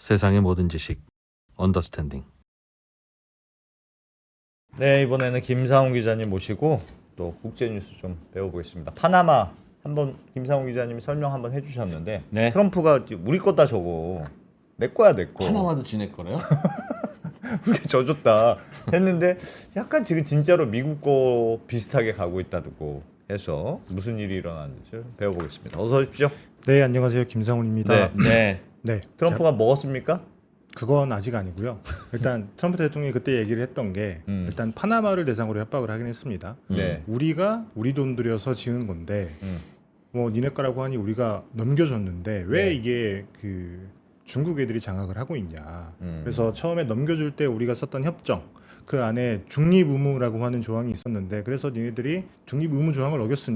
세상의 모든 지식 언더스탠딩. 네, 이번에는 김상훈 기자님 모시고 또 국제 뉴스 좀 배워보겠습니다. 파나마 한번 김상훈 기자님이 설명 한번 해주셨는데 네. 트럼프가 우리 거다 저거 내 거야 내 거. 파나마도 지내 거래요? 그렇게 져줬다 했는데 약간 지금 진짜로 미국 거 비슷하게 가고 있다고 해서 무슨 일이 일어났는지 배워보겠습니다. 어서 오십시오. 네, 안녕하세요. 김상훈입니다. 네. 네. 트럼프가 먹었습니까? 그건 아직 아니고요. 일단 트럼프 대통령이 그때 얘기를 했던 게 일단 파나마를 대상으로 협박을 하긴 했습니다. 네. 우리가 우리 돈 들여서 지은 건데 뭐 니네 거라고 하니 우리가 넘겨줬는데 왜 네. 이게 그 중국 애들이 장악을 하고 있냐. 그래서 처음에 넘겨줄 때 우리가 썼던 협정 그 안에 중립 의무라고 하는 조항이 있었는데 그래서 니네들이 중립 의무 조항을 어겼으니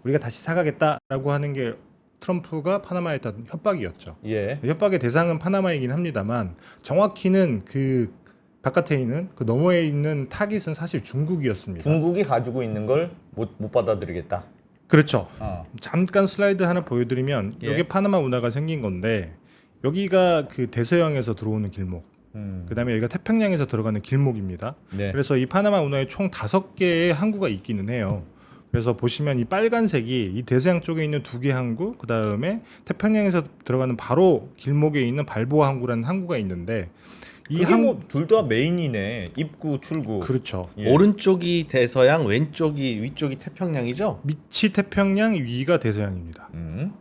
우리가 다시 사가겠다라고 하는 게 트럼프가 파나마에 했던 협박이었죠. 예. 협박의 대상은 파나마이긴 합니다만 정확히는 그 바깥에 있는 그 너머에 있는 타깃은 사실 중국이었습니다. 중국이 가지고 있는 걸 못 받아들이겠다. 그렇죠. 어. 잠깐 슬라이드 하나 보여드리면 예. 이게 파나마 운하가 생긴 건데 여기가 그 대서양에서 들어오는 길목, 그다음에 여기가 태평양에서 들어가는 길목입니다. 네. 그래서 이 파나마 운하에 총 5개의 항구가 있기는 해요. 그래서 보시면 이 빨간색이 이 대서양 쪽에 있는 2개 항구, 그 다음에 태평양에서 들어가는 바로 길목에 있는 발보아 항구라는 항구가 있는데 이 그게 항구 뭐둘 다 메인이네. 입구 출구. 그렇죠. 예. 오른쪽이 대서양, 왼쪽이 위쪽이 태평양이죠? 밑이 태평양, 위가 대서양입니다.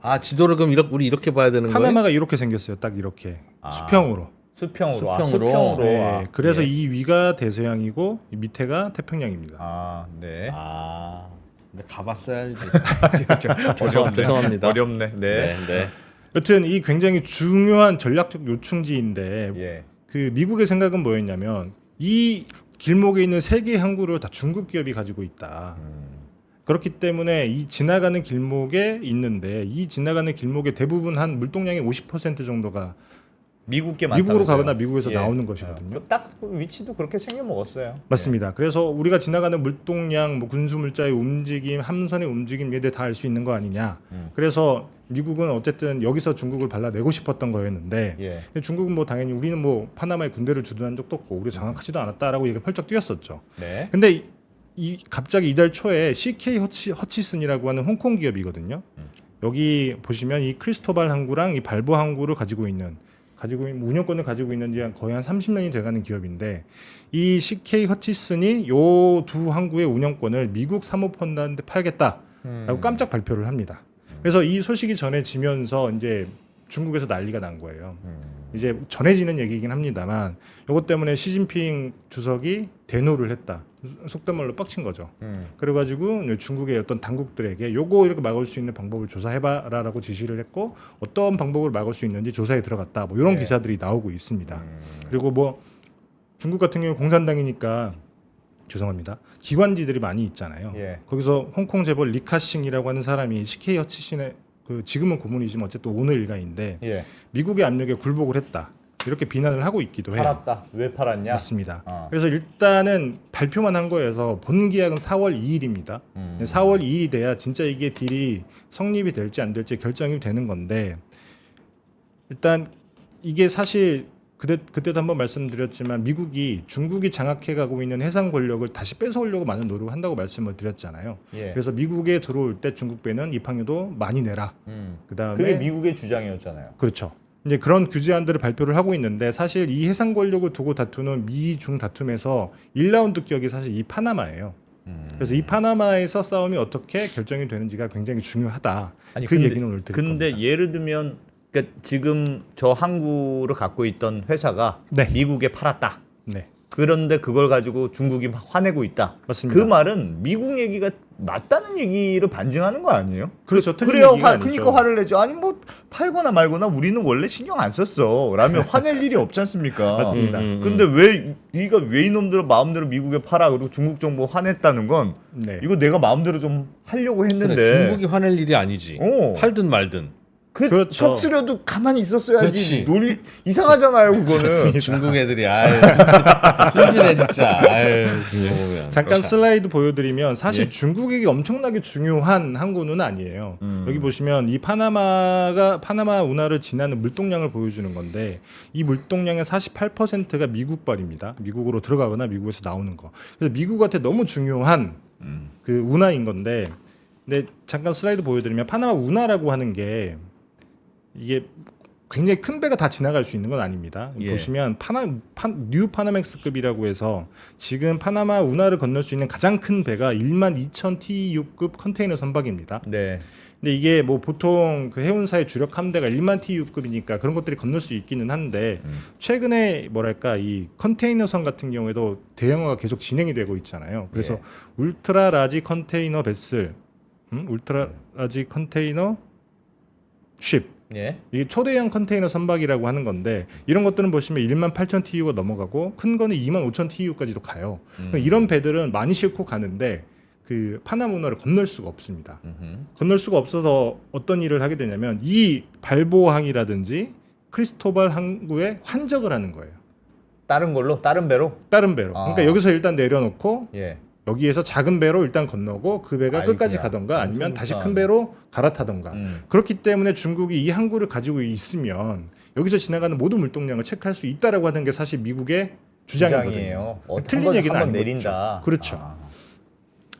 아 지도를 그럼 우리 이렇게 봐야 되는 거예요? 파나마가 이렇게 생겼어요. 딱 이렇게 아. 수평으로. 수평으로. 아, 수평으로. 수평으로. 네, 아, 그래서 예. 이 위가 대서양이고 이 밑에가 태평양입니다. 아, 네. 아, 근데 가봤어야지. 어렵네. 죄송합니다. 어렵네. 네. 네, 네. 여튼 이 굉장히 중요한 전략적 요충지인데 예. 그 미국의 생각은 뭐였냐면 이 길목에 있는 3개의 항구를 다 중국 기업이 가지고 있다. 그렇기 때문에 이 지나가는 길목에 있는데 이 지나가는 길목의 대부분 한 물동량의 50% 정도가 미국계 미국으로 많다면서요? 가거나 미국에서 예. 나오는 것이거든요. 딱그 위치도 그렇게 생겨 먹었어요. 맞습니다. 그래서 우리가 지나가는 물동량, 뭐 군수 물자의 움직임, 함선의 움직임 얘들 다 알 수 있는 거 아니냐. 그래서 미국은 어쨌든 여기서 중국을 발라내고 싶었던 거였는데 예. 근데 중국은 뭐 당연히 우리는 뭐 파나마에 군대를 주둔한 적도 없고 우리가 장악하지도 않았다라고 얘기가 펄쩍 뛰었었죠. 네. 근데 갑자기 이달 초에 CK 허치슨이라고 하는 홍콩 기업이거든요. 여기 보시면 이 크리스토발 항구랑 이 발보 항구를 가지고 있는 운영권을 가지고 있는 지 거의 한 30년이 돼가는 기업인데 이 CK 허치슨이 요 2 항구의 운영권을 미국 사모펀드한테 팔겠다라고 깜짝 발표를 합니다. 그래서 이 소식이 전해지면서 이제 중국에서 난리가 난 거예요. 이제 전해지는 얘기이긴 합니다만 이것 때문에 시진핑 주석이 대노를 했다. 속된 말로 빡친 거죠. 그래가지고 중국의 어떤 당국들에게 요거 이렇게 막을 수 있는 방법을 조사해봐라라고 지시를 했고 어떤 방법을 막을 수 있는지 조사에 들어갔다. 뭐 이런 네. 기사들이 나오고 있습니다. 그리고 뭐 중국 같은 경우 공산당이니까 죄송합니다. 기관지들이 많이 있잖아요. 예. 거기서 홍콩 재벌 리카싱이라고 하는 사람이 CK 허치슨의 그 지금은 고문이지만 어쨌든 오너 일가인데 예. 미국의 압력에 굴복을 했다. 이렇게 비난을 하고 있기도 해요. 팔았다. 왜 팔았냐? 맞습니다. 어. 그래서 일단은 발표만 한 거여서 본 계약은 4월 2일입니다. 4월 2일이 돼야 진짜 이게 딜이 성립이 될지 안 될지 결정이 되는 건데 일단 이게 사실 그때도 한번 말씀드렸지만 미국이 중국이 장악해 가고 있는 해상 권력을 다시 뺏어오려고 많은 노력을 한다고 말씀을 드렸잖아요. 예. 그래서 미국에 들어올 때 중국 배는 입항료도 많이 내라. 그다음에 그게 미국의 주장이었잖아요. 그렇죠. 이제 그런 규제안들을 발표를 하고 있는데 사실 이 해상 권력을 두고 다투는 미중 다툼에서 1라운드 격이 사실 이 파나마예요. 그래서 이 파나마에서 싸움이 어떻게 결정이 되는지가 굉장히 중요하다. 그 얘기는 오늘 드릴 근데 겁니다. 예를 들면 그러니까 지금 저 항구를 갖고 있던 회사가 네. 미국에 팔았다. 네, 그런데 그걸 가지고 중국이 막 화내고 있다. 맞습니다. 그 말은 미국 얘기가 맞다는 얘기를 반증하는 거 아니에요? 그렇죠. 틀린 그래야 얘기가 아니죠. 그러니까 화를 내죠. 아니 뭐 팔거나 말거나 우리는 원래 신경 안 썼어. 라면 화낼 일이 없지 않습니까? 맞습니다. 근데 왜 네가 왜 이놈들 마음대로 미국에 팔아 그리고 중국 정부 화냈다는 건 네. 이거 내가 마음대로 좀 하려고 했는데 그래, 중국이 화낼 일이 아니지. 어. 팔든 말든. 그 그렇죠. 척스려도 가만히 있었어야지. 그렇지. 논리 이상하잖아요, 그거는. 중국 애들이 아유 순진해 진짜. 아유 보면. 잠깐 슬라이드 보여드리면 사실 예. 중국에게 엄청나게 중요한 항구는 아니에요. 여기 보시면 이 파나마 운하를 지나는 물동량을 보여주는 건데 이 물동량의 48%가 미국발입니다. 미국으로 들어가거나 미국에서 나오는 거. 그래서 미국한테 너무 중요한 그 운하인 건데, 근데 잠깐 슬라이드 보여드리면 파나마 운하라고 하는 게 이게 굉장히 큰 배가 다 지나갈 수 있는 건 아닙니다. 예. 보시면 뉴 파나맥스급이라고 해서 지금 파나마 운하를 건널 수 있는 가장 큰 배가 12,000 TEU급 컨테이너 선박입니다. 네. 근데 이게 뭐 보통 그 해운사의 주력 함대가 1만 TEU급이니까 그런 것들이 건널 수 있기는 한데 최근에 뭐랄까 이 컨테이너선 같은 경우에도 대형화가 계속 진행이 되고 있잖아요. 그래서 예. 울트라 라지 컨테이너 베슬, 울트라 라지 컨테이너 쉽, 예. 이게 초대형 컨테이너 선박이라고 하는 건데 이런 것들은 보시면 18,000 TEU가 넘어가고 큰 거는 25,000 TEU까지도 가요. 이런 배들은 많이 싣고 가는데 그 파나마 운하를 건널 수가 없습니다. 건널 수가 없어서 어떤 일을 하게 되냐면 이 발보항이라든지 크리스토발 항구에 환적을 하는 거예요. 다른 걸로, 다른 배로. 다른 배로. 아. 그러니까 여기서 일단 내려놓고 예. 여기에서 작은 배로 일단 건너고 그 배가 아이고야. 끝까지 가던가 아니면 엄청 다시 큰 불쌍하네. 배로 갈아타던가. 음. 그렇기 때문에 중국이 이 항구를 가지고 있으면 여기서 지나가는 모든 물동량을 체크할 수 있다라고 하는 게 사실 미국의 주장이거든요. 주장이에요. 틀린 얘기는 한번 아닌 내린다. 그렇죠. 아.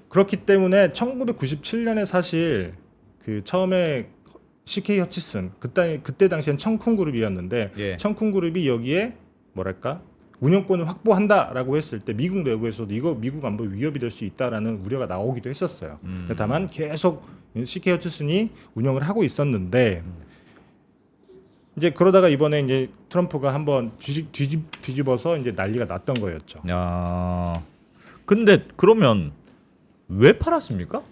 그렇기 때문에 1997년에 사실 그 처음에 CK 허치슨 그때 당시엔 청쿤 그룹이었는데 예. 청쿤 그룹이 여기에 뭐랄까 운영권을 확보한다라고 했을 때 미국 내부에서도 이거 미국 안보 위협이 될 수 있다라는 우려가 나오기도 했었어요. 다만 계속 CK 허치슨이 운영을 하고 있었는데 이제 그러다가 이번에 이제 트럼프가 한번 뒤집어서 이제 난리가 났던 거였죠. 야. 근데 그러면 왜 팔았습니까?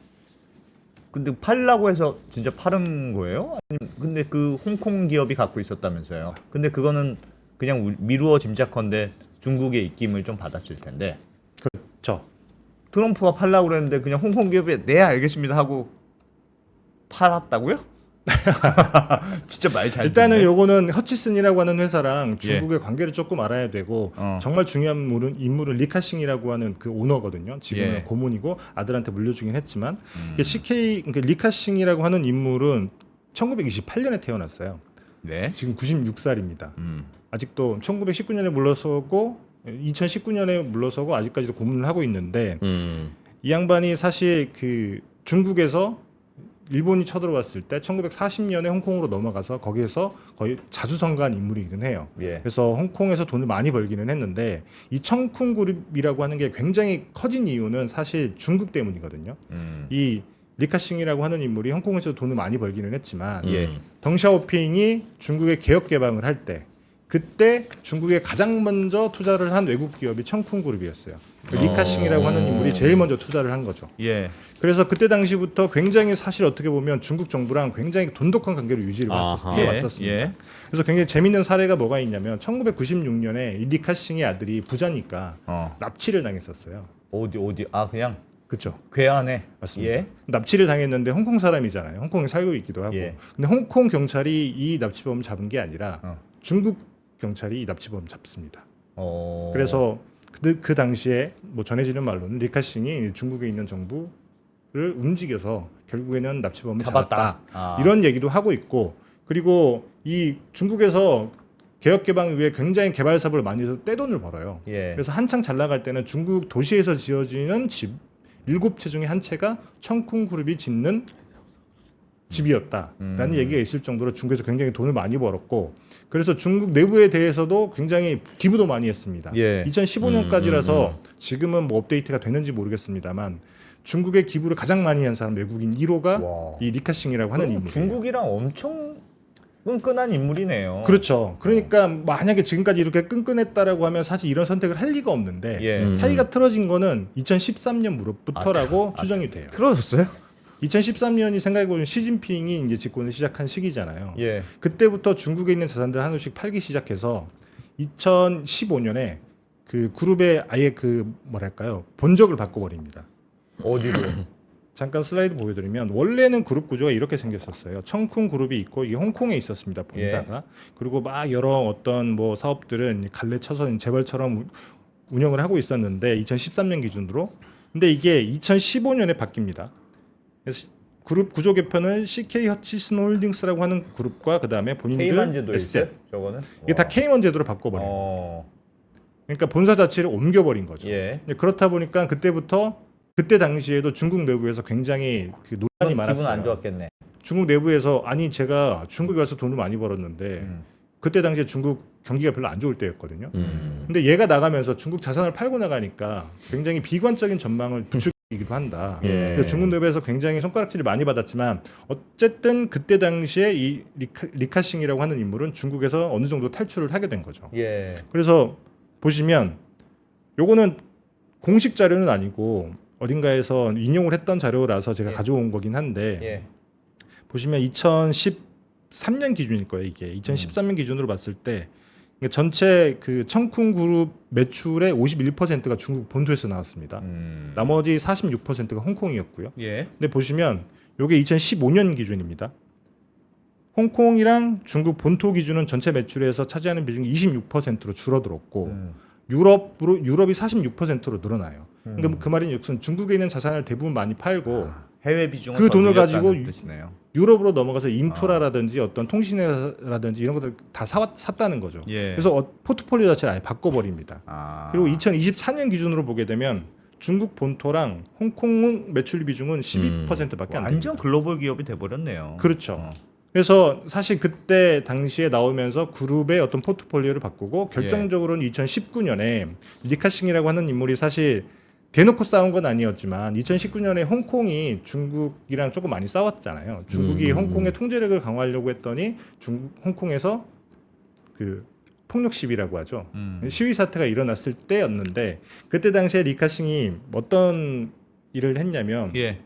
근데 팔라고 해서 진짜 팔은 거예요? 아니면 근데 그 홍콩 기업이 갖고 있었다면서요. 근데 그거는 그냥 미루어 짐작컨대 중국의 입김을 좀 받았을 텐데. 그렇죠. 트럼프가 팔라고 그랬는데 그냥 홍콩 기업이 네 알겠습니다 하고 팔았다고요? 진짜 말 잘 일단은 듣네. 요거는 허치슨이라고 하는 회사랑 중국의 관계를 조금 알아야 되고 어. 정말 중요한 인물은 리카싱이라고 하는 그 오너거든요. 지금은 예. 고문이고 아들한테 물려주긴 했지만 이게 CK 그러니까 리카싱이라고 하는 인물은 1928년에 태어났어요. 네. 지금 96살입니다. 아직도 1919년에 물러서고 2019년에 물러서고 아직까지도 고문을 하고 있는데 이 양반이 사실 그 중국에서 일본이 쳐들어왔을 때 1940년에 홍콩으로 넘어가서 거기에서 거의 자주성가한 인물이긴 해요. 예. 그래서 홍콩에서 돈을 많이 벌기는 했는데 이 청쿤 그룹이라고 하는 게 굉장히 커진 이유는 사실 중국 때문이거든요. 이 리카싱이라고 하는 인물이 홍콩에서 돈을 많이 벌기는 했지만 예. 덩샤오핑이 중국의 개혁 개방을 할 때 그때 중국에 가장 먼저 투자를 한 외국 기업이 청쿤 그룹이었어요. 리카싱이라고 하는 인물이 제일 먼저 투자를 한 거죠. 예. 그래서 그때 당시부터 굉장히 사실 어떻게 보면 중국 정부랑 굉장히 돈독한 관계를 유지를 아하. 해왔었습니다. 예. 그래서 굉장히 재밌는 사례가 뭐가 있냐면 1996년에 이 리카싱의 아들이 부자니까 납치를 당했었어요. 어디 아 그냥 그렇죠. 괴한에 맞습니다. 예. 납치를 당했는데 홍콩 사람이잖아요. 홍콩에 살고 있기도 하고. 예. 근데 홍콩 경찰이 이 납치범을 잡은 게 아니라 어. 중국 경찰이 이 납치범을 잡습니다. 어. 그래서 그 당시에 뭐 전해지는 말로는 리카싱이 중국에 있는 정부를 움직여서 결국에는 납치범을 잡았다. 아. 이런 얘기도 하고 있고 그리고 이 중국에서 개혁 개방 위해 굉장히 개발 사업을 많이 해서 떼돈을 벌어요. 예. 그래서 한창 잘 나갈 때는 중국 도시에서 지어지는 집 7채 중에 한 채가 청쿤 그룹이 짓는 집이었다라는 얘기가 있을 정도로 중국에서 굉장히 돈을 많이 벌었고 그래서 중국 내부에 대해서도 굉장히 기부도 많이 했습니다. 예. 2015년까지라서 지금은 뭐 업데이트가 되는지 모르겠습니다만 중국의 기부를 가장 많이 한 사람 외국인 1호가 와. 이 리카싱이라고 하는 인물이에요. 중국이랑 엄청 끈끈한 인물이네요. 그렇죠. 그러니까 만약에 지금까지 이렇게 끈끈했다라고 하면 사실 이런 선택을 할 리가 없는데 예. 사이가 틀어진 거는 2013년 무렵부터라고 추정이 돼요. 틀어졌어요? 2013년이 생각해보면 시진핑이 이제 집권을 시작한 시기잖아요. 예. 그때부터 중국에 있는 자산들 하나씩 팔기 시작해서 2015년에 그 그룹의 아예 그 뭐랄까요 본적을 바꿔버립니다. 어디로? 잠깐 슬라이드 보여드리면 원래는 그룹 구조가 이렇게 생겼었어요. 청쿵 그룹이 있고 이게 홍콩에 있었습니다. 본사가. 그리고 막 여러 어떤 뭐 사업들은 갈래 쳐서 재벌처럼 운영을 하고 있었는데 2013년 기준으로. 근데 이게 2015년에 바뀝니다. 그래서 그룹 구조 개편은 CK 허치슨 홀딩스라고 하는 그룹과 그다음에 본인들 K만제도 에셋. 있어요? 저거는? 이게 다 K만 제도로 바꿔버려요. 그러니까 본사 자체를 옮겨버린 거죠. 예. 그렇다 보니까 그때부터 그때 당시에도 중국 내부에서 굉장히 그 논란이 많았어요. 기분 안 좋았겠네. 중국 내부에서 아니 제가 중국에 와서 돈을 많이 벌었는데 그때 당시에 중국 경기가 별로 안 좋을 때였거든요. 근데 얘가 나가면서 중국 자산을 팔고 나가니까 굉장히 비관적인 전망을 부추기기도 한다. 예. 그래서 중국 내부에서 굉장히 손가락질을 많이 받았지만 어쨌든 그때 당시에 이 리카싱이라고 하는 인물은 중국에서 어느 정도 탈출을 하게 된 거죠. 예. 그래서 보시면 요거는 공식 자료는 아니고 어딘가에서 인용을 했던 자료라서 제가 가져온 거긴 한데 예. 보시면 2013년 기준일 거예요. 이게 2013년 기준으로 봤을 때 전체 그 청쿵 그룹 매출의 51%가 중국 본토에서 나왔습니다. 나머지 46%가 홍콩이었고요. 예. 근데 보시면 요게 2015년 기준입니다. 홍콩이랑 중국 본토 기준은 전체 매출에서 차지하는 비중이 26%로 줄어들었고 유럽이 46%로 늘어나요. 그러니까 그 말인 즉슨 중국에 있는 자산을 대부분 많이 팔고 해외 비중을 그 돈을 가지고 뜻이네요. 유럽으로 넘어가서 인프라라든지 어떤 통신회라든지 이런 것들 다 샀다는 거죠. 예. 그래서 포트폴리오 자체를 아예 바꿔버립니다. 그리고 2024년 기준으로 보게 되면 중국 본토랑 홍콩 매출 비중은 12%밖에 안 됩니다. 완전 글로벌 기업이 돼버렸네요. 그렇죠. 그래서 사실 그때 당시에 나오면서 그룹의 어떤 포트폴리오를 바꾸고 결정적으로는 2019년에 리카싱이라고 하는 인물이 사실 대놓고 싸운 건 아니었지만 2019년에 홍콩이 중국이랑 조금 많이 싸웠잖아요. 중국이 홍콩의 통제력을 강화하려고 했더니 홍콩에서 그 폭력 시위라고 하죠. 시위 사태가 일어났을 때였는데 그때 당시에 리카싱이 어떤 일을 했냐면 예.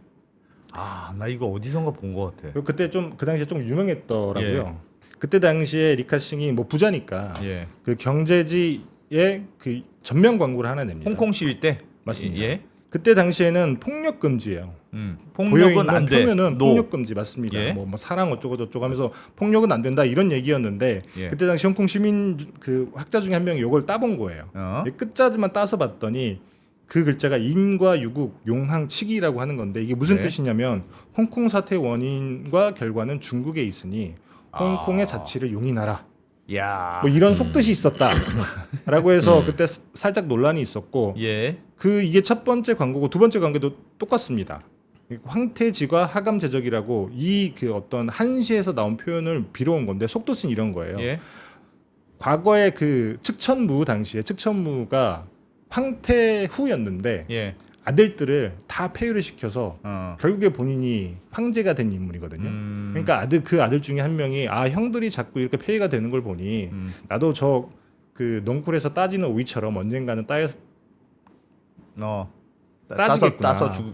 나 이거 어디선가 본 것 같아. 그때 좀 그 당시에 좀 유명했더라고요. 예. 그때 당시에 리카싱이 뭐 부자니까 예. 그 경제지에 그 전면 광고를 하나 냅니다. 홍콩 시위 때 맞습니다. 예. 그때 당시에는 폭력 금지예요. 폭력은 안 돼. 표면은 노. 폭력 금지 맞습니다. 예. 뭐 사랑 어쩌고 저쩌고 하면서 폭력은 안 된다 이런 얘기였는데 예. 그때 당시 홍콩 시민 그 학자 중에 한 명이 이걸 따본 거예요. 끝자리만 따서 봤더니 그 글자가 인과 유국 용항치기라고 하는 건데 이게 무슨 네. 뜻이냐면 홍콩 사태 원인과 결과는 중국에 있으니 홍콩의 자치를 용인하라. 야. 뭐 이런 속뜻이 있었다라고 해서 그때 살짝 논란이 있었고 예. 그 이게 첫 번째 광고고 두 번째 광고도 똑같습니다. 황태지가 하감제적이라고 이 그 어떤 한시에서 나온 표현을 빌어온 건데 속뜻은 이런 거예요. 예. 과거에 그 측천무 당시에 측천무가 황태후였는데 예. 아들들을 다 폐위를 시켜서 결국에 본인이 황제가 된 인물이거든요. 그러니까 그 아들 중에 한 명이 형들이 자꾸 이렇게 폐위가 되는 걸 보니 나도 저 그 넝쿨에서 따지는 오이처럼 언젠가는 따지겠구나. 따서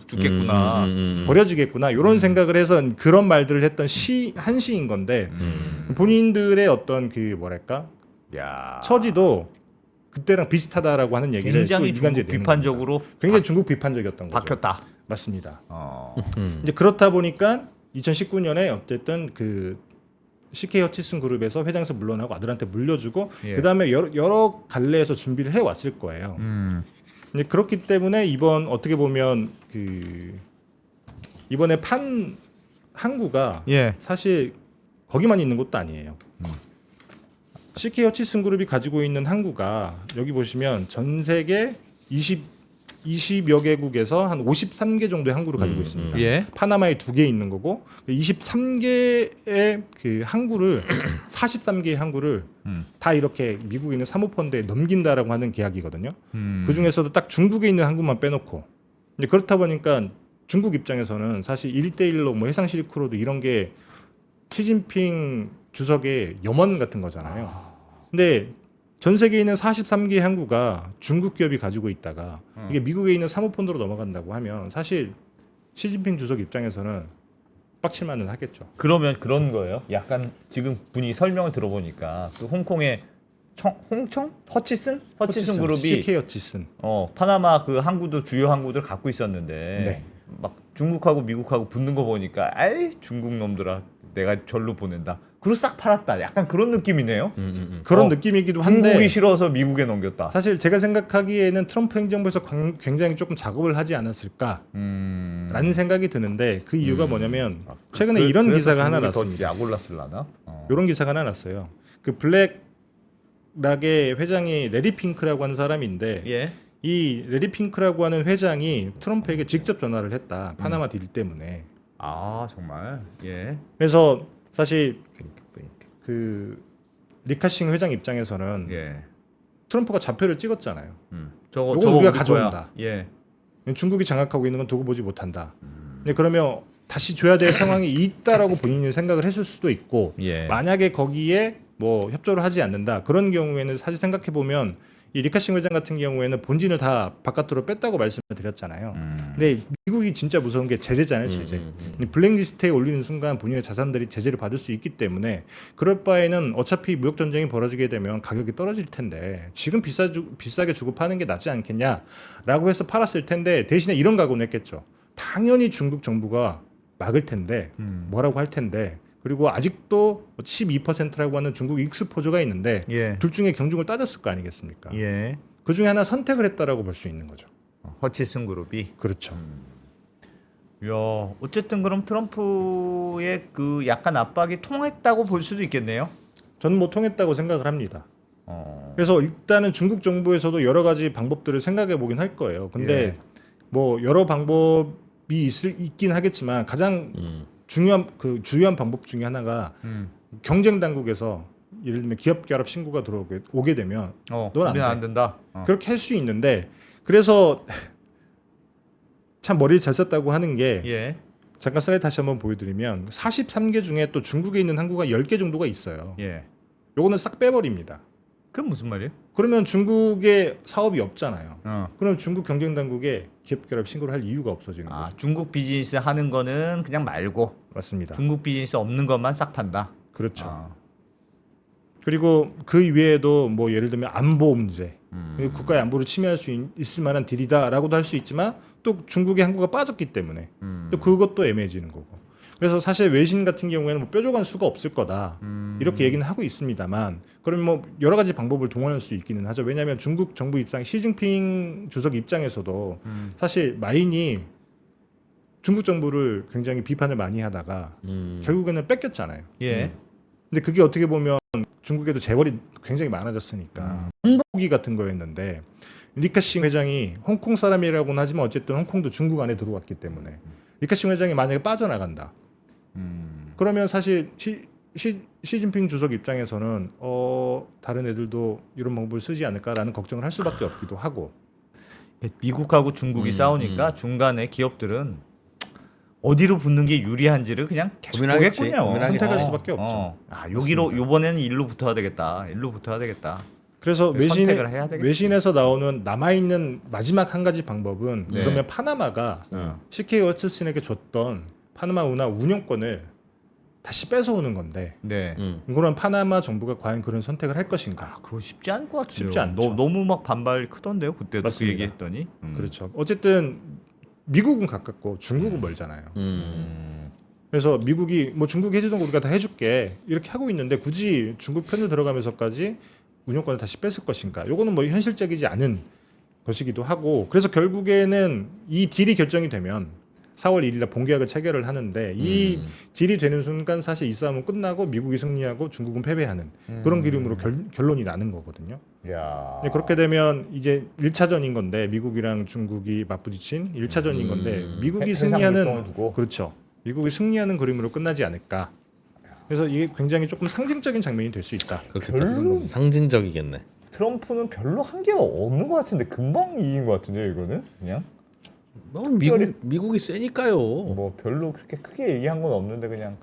죽겠구나. 버려지겠구나 이런 생각을 해서 그런 말들을 했던 한 시인 건데 본인들의 어떤 그 뭐랄까 야. 처지도 그때랑 비슷하다라고 하는 얘기를 굉장히 또 이간질 중국 내는 비판적으로 겁니다. 굉장히 중국 비판적이었던 거죠. 박혔다. 맞습니다. 음. 이제 그렇다 보니까 2019년에 어쨌든 그 CK 허치슨 그룹에서 회장에서 물러나고 아들한테 물려주고 예. 그다음에 여러 갈래에서 준비를 해 왔을 거예요. 이제 그렇기 때문에 이번 어떻게 보면 그 이번에 판 항구가 예. 사실 거기만 있는 것도 아니에요. CK 허치슨 그룹이 가지고 있는 항구가 여기 보시면 전 세계 20여 개국에서 한 53개 정도의 항구를 가지고 있습니다. 예. 파나마에 2개 있는 거고 23개의 그 항구를 43개의 항구를 다 이렇게 미국에 있는 사모펀드에 넘긴다라고 하는 계약이거든요. 그 중에서도 딱 중국에 있는 항구만 빼놓고 이제 그렇다 보니까 중국 입장에서는 사실 1대1로 뭐 해상 실크로드 이런 게 시진핑 주석의 염원 같은 거잖아요. 근데 전 세계에 있는 43개의 항구가 중국 기업이 가지고 있다가 이게 미국에 있는 사모펀드로 넘어간다고 하면 사실 시진핑 주석 입장에서는 빡칠만은 하겠죠. 그러면 그런 거예요. 약간 지금 분이 설명을 들어보니까 그 홍콩의 허치슨 그룹이 CK 허치슨 파나마 그 항구들 주요 항구들 갖고 있었는데 네. 막 중국하고 미국하고 붙는 거 보니까 아이 중국 놈들아 내가 절로 보낸다. 그리고 싹 팔았다. 약간 그런 느낌이네요. 그런 어, 느낌이기도 한데 중국이 싫어서 미국에 넘겼다. 사실 제가 생각하기에는 트럼프 행정부에서 굉장히 조금 작업을 하지 않았을까라는 생각이 드는데 그 이유가 뭐냐면 최근에 이런 기사가 하나 났습니다. 약 올랐을라나? 이런 기사가 하나 났어요. 그 블랙락의 회장이 레리 핑크라고 하는 사람인데 예. 이 레리 핑크라고 하는 회장이 트럼프에게 직접 전화를 했다. 파나마 딜 때문에. 아 정말. 예. 그래서 사실 그 리카싱 회장 입장에서는 예. 트럼프가 좌표를 찍었잖아요. 저거 요거 우리가 우리 거야. 가져온다. 예. 중국이 장악하고 있는 건 두고 보지 못한다. 근데 그러면 다시 줘야 될 상황이 있다라고 본인이 생각을 했을 수도 있고 예. 만약에 거기에 뭐 협조를 하지 않는다 그런 경우에는 사실 생각해 보면 이 리카싱 회장 같은 경우에는 본진을 다 바깥으로 뺐다고 말씀을 드렸잖아요. 근데 미국이 진짜 무서운 게 제재잖아요, 제재. 블랙리스트에 올리는 순간 본인의 자산들이 제재를 받을 수 있기 때문에 그럴 바에는 어차피 무역 전쟁이 벌어지게 되면 가격이 떨어질 텐데 지금 비싸게 주고 파는 게 낫지 않겠냐라고 해서 팔았을 텐데 대신에 이런 각오는 했겠죠. 당연히 중국 정부가 막을 텐데 뭐라고 할 텐데 그리고 아직도 12%라고 하는 중국 익스포저가 있는데 예. 둘 중에 경중을 따졌을 거 아니겠습니까? 예. 그 중에 하나 선택을 했다라고 볼 수 있는 거죠. 허치슨 그룹이. 그렇죠. 야, 어쨌든 그럼 트럼프의 그 약간 압박이 통했다고 볼 수도 있겠네요. 저는 뭐 통했다고 생각을 합니다. 그래서 일단은 중국 정부에서도 여러 가지 방법들을 생각해 보긴 할 거예요. 근데 예. 뭐 여러 방법이 있긴 하겠지만 가장 주요한 방법 중에 하나가 경쟁 당국에서 예를 들면 기업 결합 신고가 오게 되면 넌 안 우리는 안 돼. 된다. 그렇게 할 수 있는데 그래서 참 머리를 잘 썼다고 하는 게 예. 잠깐 슬라이드 다시 한번 보여드리면 43개 중에 또 중국에 있는 항구가 10개 정도가 있어요. 예. 요거는 싹 빼버립니다. 그건 무슨 말이에요? 그러면 중국에 사업이 없잖아요. 어. 그럼 중국 경쟁 당국에 기업 결합 신고를 할 이유가 없어지는 아, 거죠. 중국 비즈니스 하는 거는 그냥 말고 맞습니다. 중국 비즈니스 없는 것만 싹 판다. 그렇죠. 아. 그리고 그 이외에도 뭐 예를 들면 안보 문제, 국가의 안보를 침해할 수 있을 만한 딜이다라고도 할 수 있지만 또 중국의 항구가 빠졌기 때문에 또 그것도 애매해지는 거고. 그래서 사실 외신 같은 경우에는 뭐 뾰족한 수가 없을 거다 이렇게 얘기는 하고 있습니다만 그러면 뭐 여러 가지 방법을 동원할 수 있기는 하죠. 왜냐하면 중국 정부 입장, 시진핑 주석 입장에서도 사실 마인이 중국 정부를 굉장히 비판을 많이 하다가 결국에는 뺏겼잖아요. 예. 근데 그게 어떻게 보면 중국에도 재벌이 굉장히 많아졌으니까 홍보기 같은 거였는데 리카싱 회장이 홍콩 사람이라고는 하지만 어쨌든 홍콩도 중국 안에 들어왔기 때문에 리카싱 회장이 만약에 빠져나간다. 그러면 사실 시진핑 주석 입장에서는 다른 애들도 이런 방법을 쓰지 않을까라는 걱정을 할 수밖에 없기도 하고. 미국하고 중국이 싸우니까 중간에 기업들은 어디로 붙는 게 유리한지를 그냥 계속 고민하겠지. 보겠군요. 고민하겠지. 선택할 수밖에 없죠. 아, 여기로 이번에는 일로 붙어야 되겠다. 일로 붙어야 되겠다. 그래서 선택을 해야 되겠지. 외신에서 나오는 남아있는 마지막 한 가지 방법은 네. 그러면 파나마가 CK 허츠슨에게 줬던 파나마 운하 운영권을 다시 뺏어오는 건데 네. 그런 파나마 정부가 과연 그런 선택을 할 것인가? 그거 쉽지 않을 것 같은데요. 쉽지 않죠. 너무 막 반발 크던데요. 그때도 그 맞습니다. 얘기했더니. 그렇죠. 어쨌든 미국은 가깝고 중국은 멀잖아요. 그래서 미국이 뭐 중국이 해주던 거 우리가 다 해줄게 이렇게 하고 있는데 굳이 중국 편을 들어가면서까지 운영권을 다시 뺏을 것인가? 요거는 뭐 현실적이지 않은 것이기도 하고 그래서 결국에는 이 딜이 결정이 되면 4월 1일에 본계약을 체결을 하는데 이 딜이 되는 순간 사실 이 싸움은 끝나고 미국이 승리하고 중국은 패배하는 그런 그림으로 결론이 나는 거거든요. 야. 네, 그렇게 되면 이제 1차전인 건데 미국이랑 중국이 맞부딪힌 1차전인 건데 미국이 승리하는 그렇죠. 미국이 승리하는 그림으로 끝나지 않을까. 그래서 이게 굉장히 조금 상징적인 장면이 될 수 있다. 그렇겠다. 상징적이겠네. 트럼프는 별로 한 게 없는 것 같은데 금방 이긴 것 같은데 이거는 그냥 뭐 미국이 세니까요. 뭐 별로 그렇게 크게 얘기한 건 없는데 그냥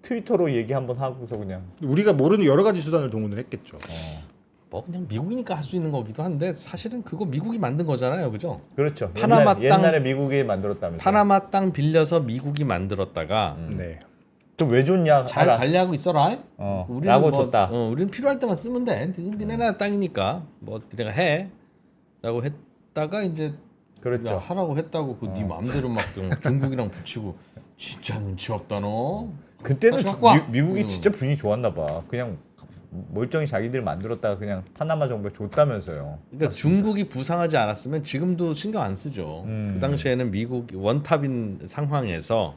트위터로 얘기 한번 하고서 그냥 우리가 모르는 여러 가지 수단을 동원을 했겠죠. 뭐 그냥 미국이니까 할 수 있는 거기도 한데 사실은 그거 미국이 만든 거잖아요, 그죠? 그렇죠. 파나마 땅- 옛날에 미국이 만들었다면서. 파나마 땅 빌려서 미국이 만들었다가 네. 왜 줬냐? 잘 알아. 관리하고 있어라. 라고 줬다. 우리는 필요할 때만 쓰면 돼. 니네 나라 땅이니까 뭐 니네가 해라고 했다가 이제 그렇죠. 야, 하라고 했다고 네 마음대로 막 중국이랑 붙이고 진짜 눈치 없다 너. 그때는 다시 갖고 와. 미국이 진짜 분위기 좋았나 봐. 그냥 멀쩡히 자기들 만들었다가 그냥 파나마 정부에 줬다면서요. 그러니까 중국이 부상하지 않았으면 지금도 신경 안 쓰죠. 그 당시에는 미국이 원탑인 상황에서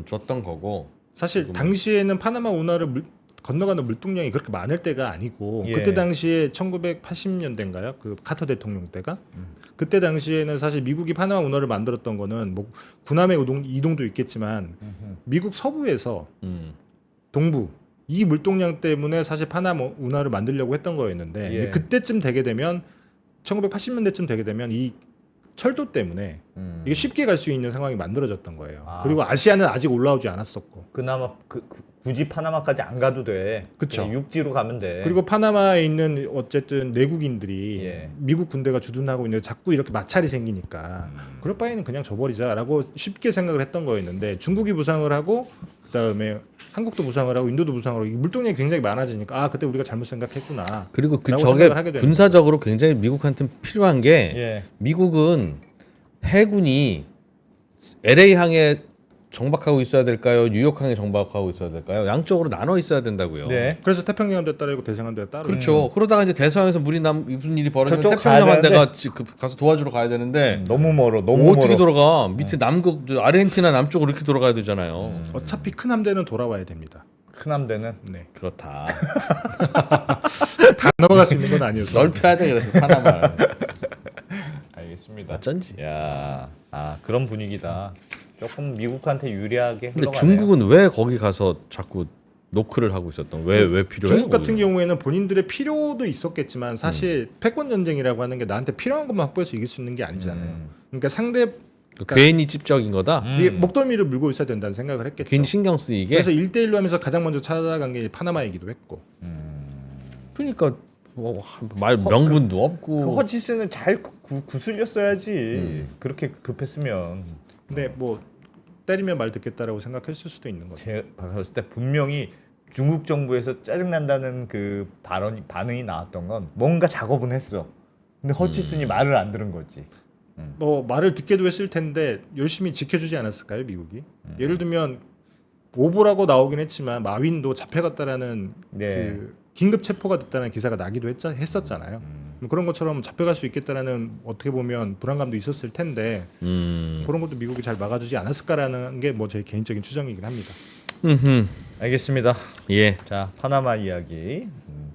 줬던 거고. 사실 당시에는 파나마 운하를 건너가는 물동량이 그렇게 많을 때가 아니고 예. 그때 당시에 1980년대인가요? 그 카터 대통령 때가 그때 당시에는 사실 미국이 파나마 운하를 만들었던 거는 뭐 군함의 이동도 있겠지만 미국 서부에서 음. 동부 이 물동량 때문에 사실 파나마 운하를 만들려고 했던 거였는데 예. 근데 그때쯤 되게 되면 1980년대쯤 되게 되면 이 철도 때문에 이게 쉽게 갈 수 있는 상황이 만들어졌던 거예요. 아. 그리고 아시아는 아직 올라오지 않았었고. 그나마 굳이 파나마까지 안 가도 돼. 그쵸. 그냥 육지로 가면 돼. 그리고 파나마에 있는 어쨌든 내국인들이 예. 미국 군대가 주둔하고 있는데 자꾸 이렇게 마찰이 생기니까 그럴 바에는 그냥 줘버리자라고 쉽게 생각을 했던 거였는데 중국이 부상을 하고 그다음에 한국도 부상을 하고 인도도 부상을 하고 이 물동량이 굉장히 많아지니까 아 그때 우리가 잘못 생각했구나. 그리고 그 라고 저게 생각을 하게 되는 군사적으로 굉장히 미국한테 필요한 게 예. 미국은 해군이 LA 항에 정박하고 있어야 될까요? 뉴욕 항에 정박하고 있어야 될까요? 양쪽으로 나눠 있어야 된다고요. 네. 그래서 태평양함대 따르고 대서양함대 따르고 그렇죠. 그러다가 이제 대서양에서 무슨 일이 벌어지면 저쪽 가야 태평양함대가 가서 도와주러 가야 되는데 너무 멀어. 너무 뭐 어떻게 멀어. 돌아가? 밑에 남극 아르헨티나 남쪽으로 이렇게 돌아가야 되잖아요. 어차피 큰 함대는 돌아와야 됩니다. 큰 함대는 네. 그렇다. 다 넘어갈 수 있는 건 아니었어요. 넓혀야 돼 그래서 파나마. 알겠습니다. 어쩐지. 야, 그런 분위기다. 조금 미국한테 유리하게 근데 흘러가네요. 중국은 왜 거기 가서 자꾸 노크를 하고 있었던? 왜 필요해? 중국 같은 거기는? 경우에는 본인들의 필요도 있었겠지만 사실 패권 전쟁이라고 하는 게 나한테 필요한 것만 확보해서 이길 수 있는 게 아니잖아요. 그러니까 상대 괜히 찝적인 거다. 이게 목덜미를 물고 있어야 된다는 생각을 했겠죠. 괜히 신경 쓰이게. 그래서 1대1로 하면서 가장 먼저 찾아간 게 파나마이기도 했고. 그러니까 말 명분도 없고. 그 허지스는 잘 구슬렸어야지. 그렇게 급했으면. 근데 뭐 때리면 말 듣겠다라고 생각했을 수도 있는 거죠. 제가 봤을 때 분명히 중국 정부에서 짜증난다는 그 반응이 나왔던 건 뭔가 작업은 했어. 근데 허치슨이 말을 안 들은 거지. 뭐 말을 듣게도 했을 텐데 열심히 지켜주지 않았을까요, 미국이? 예를 들면 오보라고 나오긴 했지만 마윈도 잡혀갔다라는 네. 그 긴급 체포가 됐다는 기사가 나기도 했었잖아요. 그런 것처럼 잡혀갈 수 있겠다라는 어떻게 보면 불안감도 있었을 텐데 그런 것도 미국이 잘 막아주지 않았을까라는 게 뭐 제 개인적인 추정이긴 합니다. 알겠습니다. 예. 자, 파나마 이야기.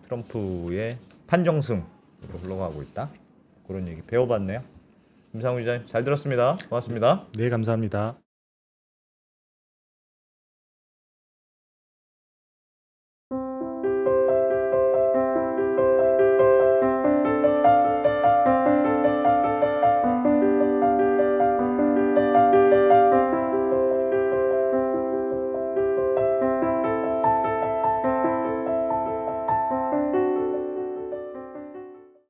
트럼프의 판정승으로 흘러가고 있다. 그런 얘기 배워봤네요. 김상우 기자님 잘 들었습니다. 고맙습니다. 네, 감사합니다.